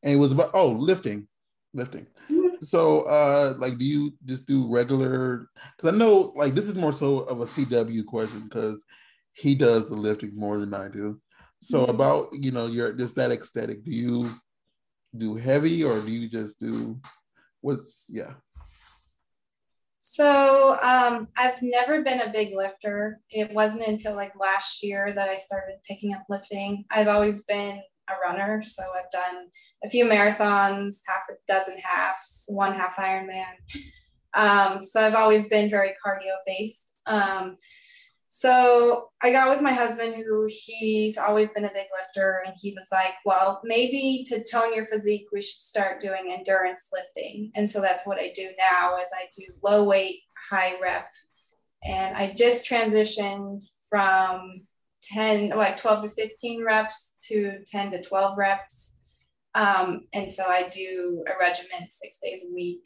And it was about lifting. So do you just do regular, because I know this is more so of a CW question because he does the lifting more than I do. So about your just that aesthetic, do you do heavy or do you just do So I've never been a big lifter. It wasn't until last year that I started picking up lifting. I've always been a runner, so I've done a few marathons, half a dozen halves, 1 half Ironman. So I've always been very cardio based. So I got with my husband, who he's always been a big lifter, and he was like, well, maybe to tone your physique, we should start doing endurance lifting. And so that's what I do now is I do low weight, high rep. And I just transitioned from 12 to 15 reps to 10 to 12 reps. And so I do a regimen 6 days a week.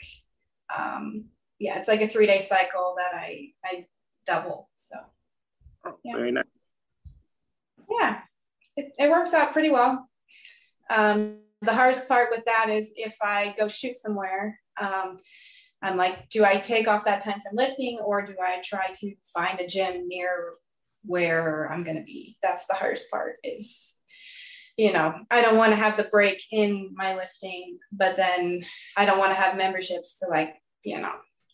It's like a 3-day cycle that I double. So. Very nice. Yeah, it works out pretty well. The hardest part with that is if I go shoot somewhere, I'm like, do I take off that time from lifting, or do I try to find a gym near where I'm going to be? That's the hardest part is, I don't want to have the break in my lifting, but then I don't want to have memberships to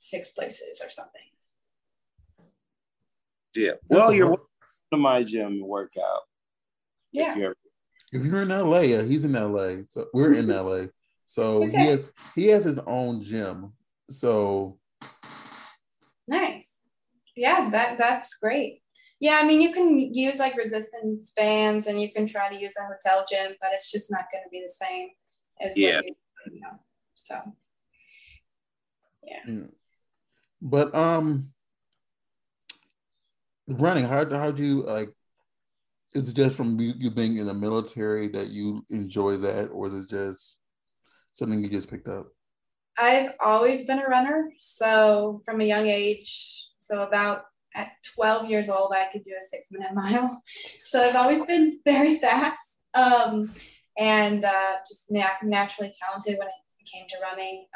6 places or something. Yeah. Well, you're welcome to my gym and work out. Yeah. If you're in LA, he's in LA. So we're in LA. So he has his own gym. So nice. Yeah, that's great. Yeah, I mean, you can use like resistance bands and you can try to use a hotel gym, but it's just not going to be the same as what you know. So, yeah. But running, how do you like? Is it just from you being in the military that you enjoy that, or is it just something you just picked up? I've always been a runner. So from a young age, so about at 12 years old, I could do a 6-minute mile. So I've always been very fast, and just naturally talented when it came to running.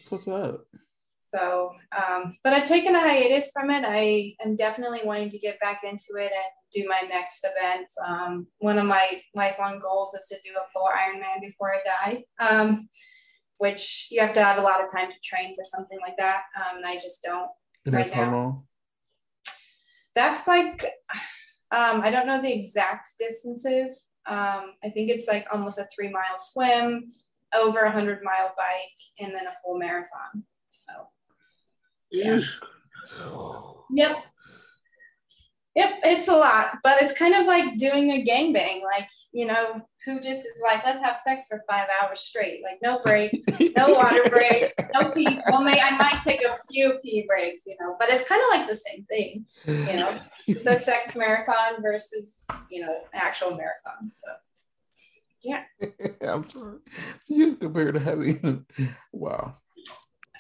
What's up? So, but I've taken a hiatus from it. I am definitely wanting to get back into it and do my next event. One of my lifelong goals is to do a full Ironman before I die, which you have to have a lot of time to train for something like that. And I just don't And that's how long? That's like, I don't know the exact distances. I think it's like almost a 3-mile swim, over 100-mile bike, and then a full marathon. So. Yeah. Yep. Yep, it's a lot, but it's kind of like doing a gangbang. Like, you know, who just is like, let's have sex for 5 hours straight. Like, no break, no water break, no pee. Well, I might take a few pee breaks, you know, but it's kind of like the same thing, you know. It's a sex marathon versus, you know, an actual marathon. So, yeah. I'm sorry. You just compared to having, wow.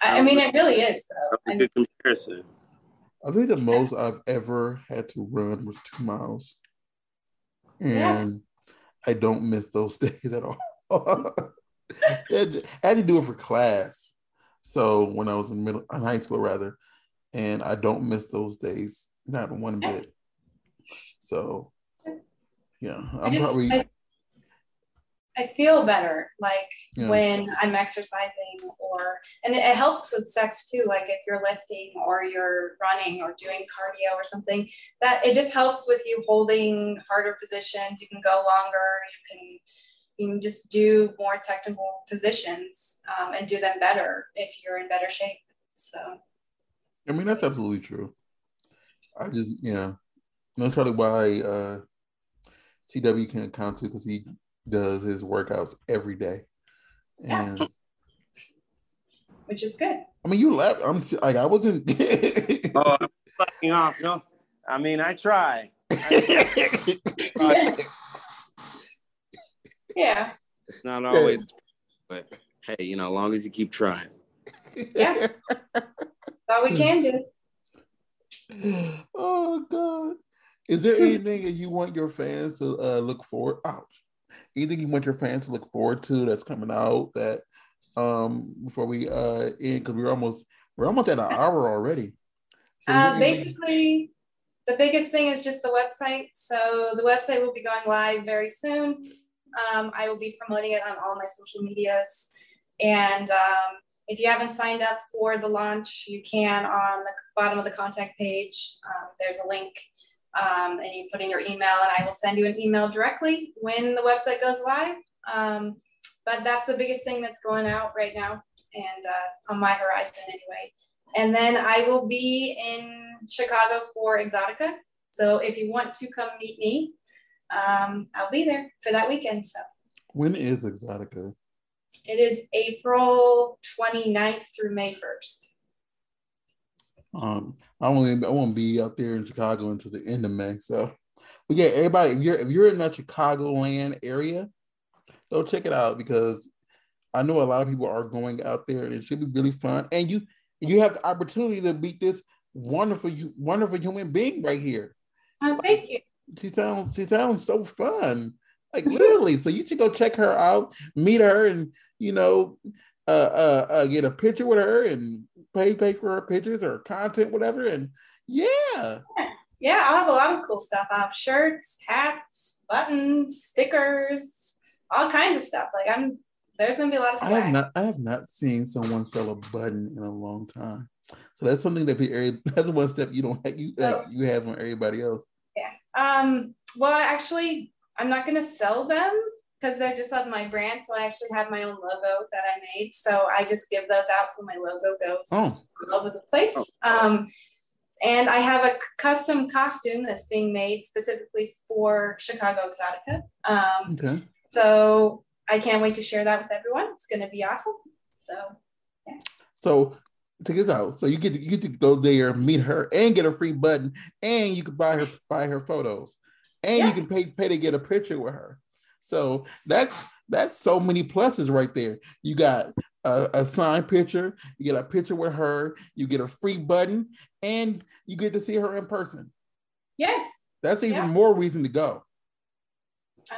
I mean, it really is, though. That's a good comparison. I think the most I've ever had to run was 2 miles. And I don't miss those days at all. I had to do it for class. So when I was in high school rather, and I don't miss those days, not one bit. So yeah, I feel better like when I'm exercising and it helps with sex too. Like if you're lifting or you're running or doing cardio or something, that it just helps with you holding harder positions. You can go longer. You can just do more technical positions and do them better if you're in better shape. So. I mean, that's absolutely true. That's probably why CW can account to, because he does his workouts every day, and which is good. I mean, you laugh. I'm like, I wasn't. Oh, I'm fucking off. No, I mean, I try. Yeah. Not always, but hey, you know, as long as you keep trying. Yeah. That's all we can do. Oh God. Is there anything that you want your fans to look forward? Ouch. Anything you want your fans to look forward to that's coming out that before we end, because we're almost at an hour already. So basically, the biggest thing is just the website. So the website will be going live very soon. I will be promoting it on all my social medias. And if you haven't signed up for the launch, you can on the bottom of the contact page. There's a link. And you put in your email and I will send you an email directly when the website goes live. But that's the biggest thing that's going out right now and on my horizon anyway. And then I will be in Chicago for Exotica. So if you want to come meet me, I'll be there for that weekend. So when is Exotica? It is April 29th through May 1st. I won't be out there in Chicago until the end of May. So, but yeah, everybody, if you're in that Chicagoland area, go check it out, because I know a lot of people are going out there, and it should be really fun. And you have the opportunity to meet this wonderful human being right here. Oh, thank you. She sounds so fun, like literally. So you should go check her out, meet her, and get a picture with her and pay for her pictures or content, whatever. And yeah, I'll have a lot of cool stuff. I'll have shirts, hats, buttons, stickers, all kinds of stuff. Like there's gonna be a lot of swag. I have not seen someone sell a button in a long time. So that's something that's one step you don't have, you have on everybody else. Yeah. Well, actually, I'm not gonna sell them because they're just on my brand. So I actually have my own logo that I made. So I just give those out so my logo goes all over the place. And I have a custom costume that's being made specifically for Chicago Exotica. Okay. So I can't wait to share that with everyone. It's going to be awesome. So, yeah. So check this out. So you get to go there, meet her, and get a free button, and you can buy her photos, and you can pay to get a picture with her. So that's so many pluses right there. You got a signed picture, you get a picture with her, you get a free button, and you get to see her in person. Yes. That's even more reason to go.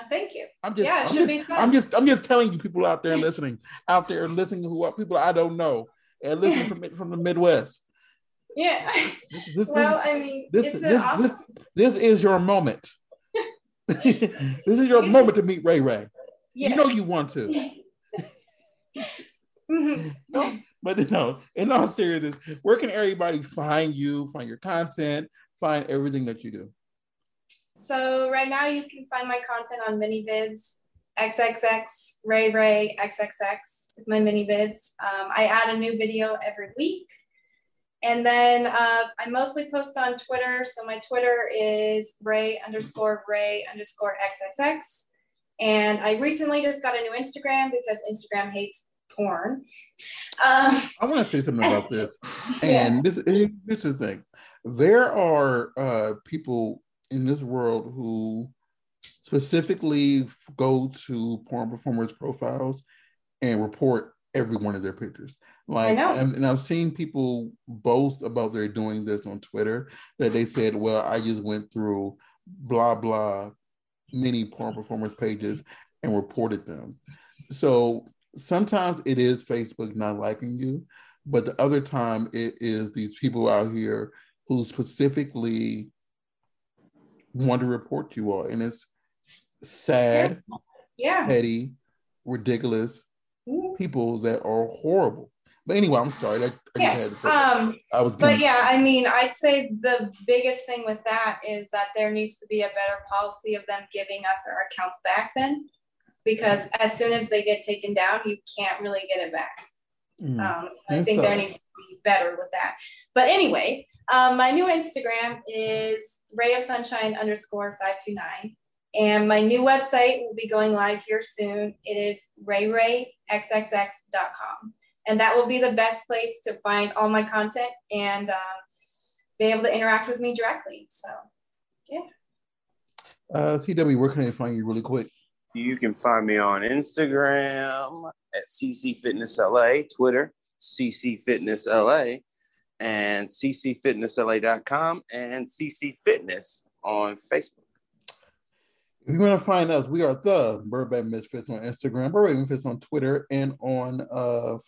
Thank you. I'm just telling you, people out there listening who are people I don't know and listening from the Midwest. Yeah. This is your moment. This is your moment to meet Ray Ray. Yeah. You know you want to. No, but no, in all seriousness, where can everybody find you, find your content, find everything that you do? So right now you can find my content on mini vids. XXX Ray Ray XXX is my mini vids. I add a new video every week. And then I mostly post on Twitter. So my Twitter is Ray_XXX. And I recently just got a new Instagram because Instagram hates porn. I want to say something about this. And this is the thing. There are people in this world who specifically go to porn performers' profiles and report every one of their pictures. Like, and I've seen people boast about they're doing this on Twitter, that they said, well, I just went through blah, blah, many porn performers' pages and reported them. So sometimes it is Facebook not liking you, but the other time it is these people out here who specifically want to report you all. And it's sad, petty, ridiculous people that are horrible. But anyway, I'm sorry. I mean, I'd say the biggest thing with that is that there needs to be a better policy of them giving us our accounts back then, because as soon as they get taken down, you can't really get it back. So I think there needs to be better with that. But anyway, my new Instagram is rayofsunshine_529. And my new website will be going live here soon. It is rayrayxxx.com. And that will be the best place to find all my content and be able to interact with me directly. So, yeah. CW, where can I find you really quick? You can find me on Instagram at CCFitnessLA, Twitter, CCFitnessLA, and CCFitnessLA.com, and CCFitness on Facebook. If you want to find us, we are the Burbank Misfits on Instagram, Burbank Misfits on Twitter, and on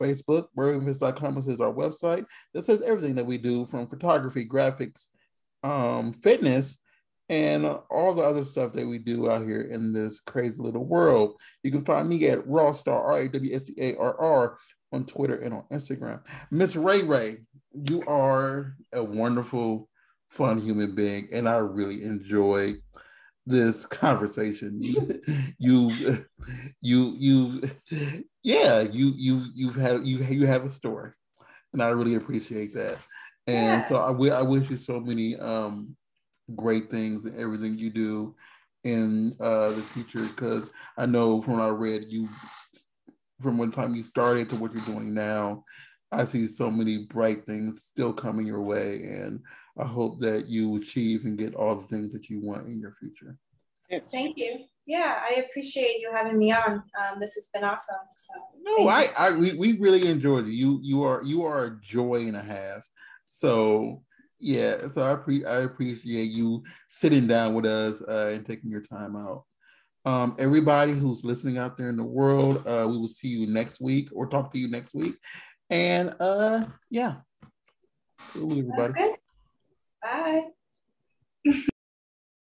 Facebook. BurbankMisfits.com is our website that says everything that we do, from photography, graphics, fitness, and all the other stuff that we do out here in this crazy little world. You can find me at Rawstar, RAWSTARR, on Twitter and on Instagram. Miss Ray Ray, you are a wonderful, fun human being, and I really enjoy this conversation. You have a story, and I really appreciate that. And so I wish you so many great things and everything you do in the future, because I know from what I read, you from one time you started to what you're doing now, I see so many bright things still coming your way, and I hope that you achieve and get all the things that you want in your future. Thank you. Yeah, I appreciate you having me on. This has been awesome. So, we really enjoyed it. You are a joy and a half. So yeah, so I appreciate you sitting down with us and taking your time out. Everybody who's listening out there in the world, we will see you next week or talk to you next week. And yeah, everybody. Bye.